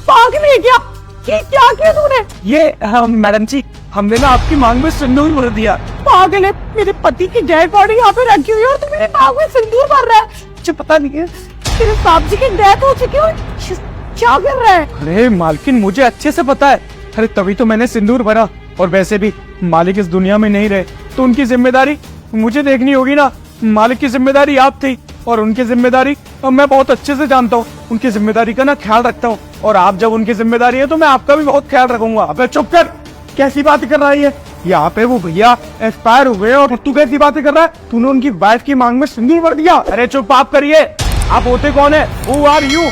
पागल है क्या? क्या किया तूने? ये मैडम जी, हमने ना आपकी मांग में सिंदूर भर दिया। पागल है, मेरे पति की डेड बॉडी यहाँ पे रखी हुई है और तू मेरे मांग में सिंदूर भर रहा है। मुझे पता नहीं है। तेरे साहब जी की डेथ हो चुकी है, क्या कर रहा है? अरे मालकिन, मुझे अच्छे से पता है। अरे तभी तो मैंने सिंदूर भरा। और वैसे भी मालिक इस दुनिया में नहीं रहे तो उनकी जिम्मेदारी मुझे देखनी होगी ना। मालिक की जिम्मेदारी आप थी और उनकी जिम्मेदारी अब मैं बहुत अच्छे से जानता हूँ। उनकी जिम्मेदारी का ना ख्याल रखता हूँ और आप जब उनकी जिम्मेदारी है तो मैं आपका भी बहुत ख्याल रखूंगा। अबे चुप कर, कैसी बातें कर रही है? यहाँ पे वो भैया एक्सपायर हो गए और तू कैसी बातें कर रहा है? तूने उनकी वाइफ की मांग में सिंदूर भर दिया। अरे चुप आप करिए। आप होते कौन है? Who are you?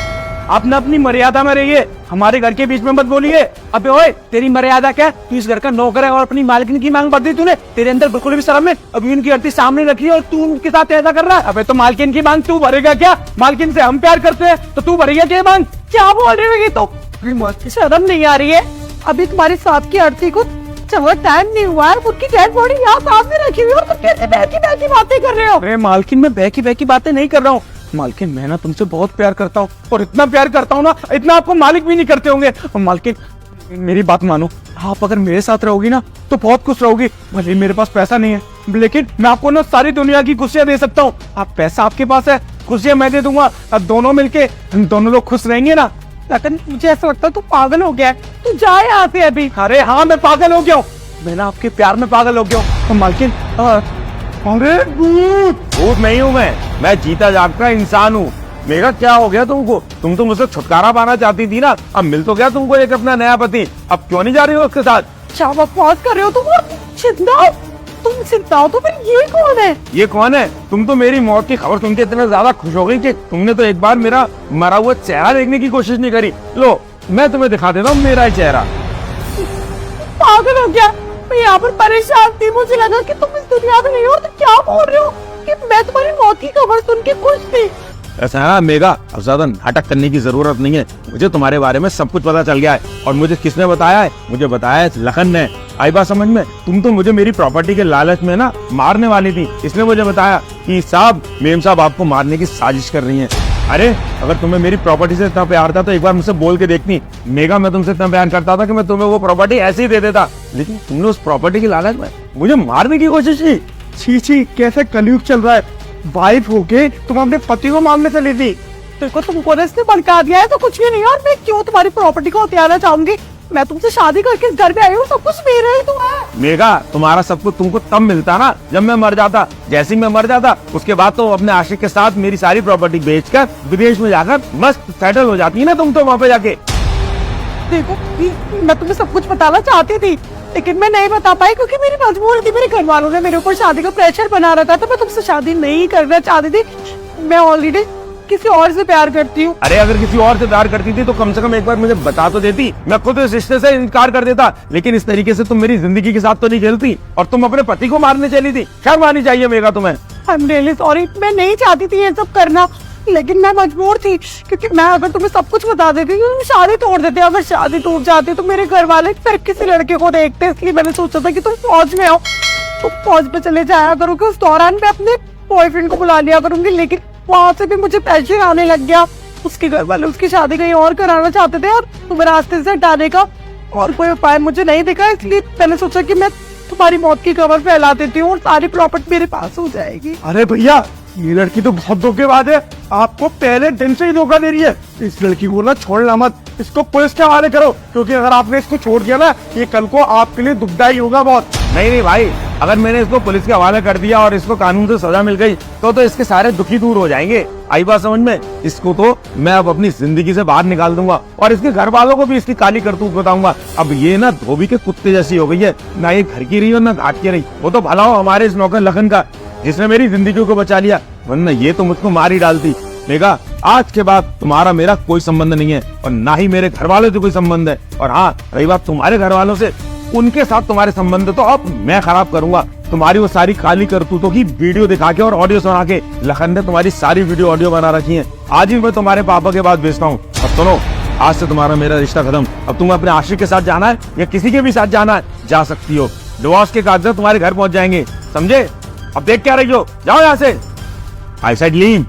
आप ना अपनी मर्यादा में रहिए, हमारे घर के बीच में मत बोलिए। अबे ओए, तेरी मर्यादा क्या? तू इस घर का नौकर है और अपनी मालकिन की मांग भर दी तूने। तेरे अंदर बिल्कुल भी शर्म है? अभी उनकी आरती सामने रखी है और तू उनके साथ ऐसा कर रहा है। अबे तो मालकिन की मांग तू भरेगा क्या? मालकिन से हम प्यार करते हैं तो तू भरेगा क्या मांग? क्या बोल रही हो ये? तो शर्म नहीं आ रही है? अभी तुम्हारे साथ की आरती को चलो टाइम नहीं हुआ है, उनकी डेड बॉडी यहाँ सामने रखी हुई है और तुम कैसे बहकी बातें कर रहे हो? अरे मालकिन, मैं बहकी बातें नहीं कर रहा हूँ। मालकिन, मैं ना तुमसे बहुत प्यार करता हूँ और इतना प्यार करता हूँ ना, इतना आपको मालिक भी नहीं करते होंगे। और मालकिन, मेरी बात मानो, आप अगर मेरे साथ रहोगी ना तो बहुत खुश रहोगी। भले मेरे पास पैसा नहीं है, लेकिन मैं आपको ना सारी दुनिया की खुशियाँ दे सकता हूँ। आप पैसा आपके पास है, खुशियाँ मैं दे दूंगा। अब दोनों मिलके हम दोनों लोग खुश रहेंगे ना। लेकिन मुझे ऐसा लगता है तू पागल हो गया है। तू जा यहाँ से अभी। अरे हाँ, मैं पागल हो गया हूँ। मैं ना आपके प्यार में पागल हो गया हूँ। मालकिन, अरे भूत नहीं हूँ मैं जीता जागता इंसान हूँ। मेरा क्या हो गया तुमको? तुम तो मुझसे छुटकारा पाना चाहती थी ना, अब मिल तो गया तुमको एक अपना नया पति। अब क्यों नहीं जा रही हो उसके साथ? क्या बकवास कर रहे हो तुम? तुम चिंता हो तो फिर ये कौन है? ये कौन है? तुम तो मेरी मौत की खबर सुन के इतना ज्यादा खुश हो गई कि तुमने तो एक बार मेरा मरा हुआ चेहरा देखने की कोशिश नहीं करी। लो, मैं तुम्हें दिखा देता हूँ मेरा चेहरा। पागल हो गया? मैं यहाँ पर परेशान थी, मुझे लगा कि तुम इस दुनिया में नहीं हो। तो क्या बोल रहे हो कि मैं तुम्हारी मौत की खबर सुन के खुश थी? ऐसा है मेगा, अब ज्यादा नाटक करने की जरूरत नहीं है। मुझे तुम्हारे बारे में सब कुछ पता चल गया है। और मुझे किसने बताया है? मुझे बताया है लखन ने। आई बात समझ में? तुम तो मुझे मेरी प्रॉपर्टी के लालच में ना मारने वाली थी, इसने मुझे बताया कि साहब, मेम साहब आपको मारने की साजिश कर रही है। अरे अगर तुम्हें मेरी प्रॉपर्टी से इतना प्यार था तो एक बार मुझसे बोल के देखती। मेगा, मैं तुमसे इतना प्यार करता था कि मैं तुम्हें वो प्रॉपर्टी ऐसे ही दे देता, लेकिन तुमने उस प्रॉपर्टी की लालच में मुझे मारने की कोशिश की। छी छी, कैसे कलयुग चल रहा है। वाइफ होके तुम अपने पति को मारने चली थी। देखो, तुमको इसने भड़का दिया है तो कुछ भी नहीं। और मैं क्यों तुम्हारी प्रॉपर्टी को हथियाना चाहूंगी? मैं तुमसे शादी करके इस घर में आई हूँ, सब कुछ मेरा ही तो है। मेगा, तुम्हारा सब कुछ तुमको तब मिलता ना जब मैं मर जाता। जैसे ही मैं मर जाता उसके बाद तो अपने आशिक के साथ मेरी सारी प्रॉपर्टी बेचकर विदेश में जाकर मस्त सेटल हो जाती है ना तुम तो वहाँ पे जाके। देखो, मैं तुम्हें सब कुछ बताना चाहती थी लेकिन मैं नहीं बता पाई क्योंकि मेरी मजबूरी थी। मेरे घर वालों ने मेरे ऊपर शादी का प्रेशर बना रखा था। मैं तुमसे शादी नहीं करना चाहती थी। मैं ऑलरेडी किसी और से प्यार करती हूँ। अरे अगर किसी और से प्यार करती थी तो कम से कम एक बार मुझे बता तो देती, मैं खुद इस रिश्ते से इनकार कर देता। लेकिन इस तरीके से तुम मेरी जिंदगी के साथ तो नहीं खेलती और तुम अपने पति को मारने चली थी। शर्म आनी चाहिए मेगा तुम्हें। I'm really sorry, मैं नहीं चाहती थी ये सब करना, लेकिन मैं मजबूर थी क्योंकि मैं अगर तुम्हें सब कुछ बता देती तो शादी तोड़ देते। अगर शादी टूट जाती तो मेरे घर वाले फिर किसी लड़के को देखते। इसलिए मैंने सोचा था कि तुम फौज में आओ, तुम फौज में चले जाया करोगे। उस दौरान मैं अपने बॉयफ्रेंड को बुला लिया करूंगी, लेकिन वहाँ से भी मुझे प्रेशर आने लग गया। उसके घर वाले उसकी शादी कहीं और कराना चाहते थे और तुम्हें रास्ते से हटाने का और कोई उपाय मुझे नहीं दिखा। इसलिए मैंने सोचा कि मैं तुम्हारी मौत की खबर फैला देती हूँ और सारी प्रॉपर्टी मेरे पास हो जाएगी। अरे भैया, ये लड़की तो बहुत धोखेबाज है। आपको पहले दिन से ही धोखा दे रही है। इस लड़की को ना छोड़ना मत, इसको पुलिस के हवाले करो, क्योंकि अगर आपने इसको छोड़ दिया ना, ये कल को आपके लिए दुखदाई होगा बहुत। नहीं भाई, अगर मैंने इसको पुलिस के हवाले कर दिया और इसको कानून से सजा मिल गई तो इसके सारे दुखी दूर हो जाएंगे। आई बात समझ में? इसको तो मैं अब अपनी जिंदगी से बाहर निकाल दूंगा और इसके घर वालों को भी इसकी काली करतूत बताऊंगा। अब ये ना धोबी के कुत्ते जैसी हो गई है, ना ये घर की रही और ना घाट की रही। वो तो भला हो हमारे इस नौकर लखन का, जिसने मेरी जिंदगी को बचा लिया, वरना ये तो मुझको मार ही डालती। मेगा, आज के बाद तुम्हारा मेरा कोई संबंध नहीं है और ना ही मेरे घर वालों से कोई संबंध है। और हाँ, रही बात तुम्हारे घर वालों से, उनके साथ तुम्हारे संबंध तो अब मैं खराब करूंगा। तुम्हारी वो सारी काली करतूतों की वीडियो दिखा के और ऑडियो सुना के लखन ने तुम्हारी सारी वीडियो ऑडियो बना रखी है। आज ही मैं तुम्हारे पापा के पास भेजता हूँ। अब सुनो, आज से तुम्हारा मेरा रिश्ता खत्म। अब तुम्हें अपने आशिक के साथ जाना है या किसी के भी साथ जाना है, जा सकती हो। डिवोर्स के कागजात तुम्हारे घर पहुंच जाएंगे, समझे? अब देख क्या रही हो, जाओ यहाँ से। I said leave.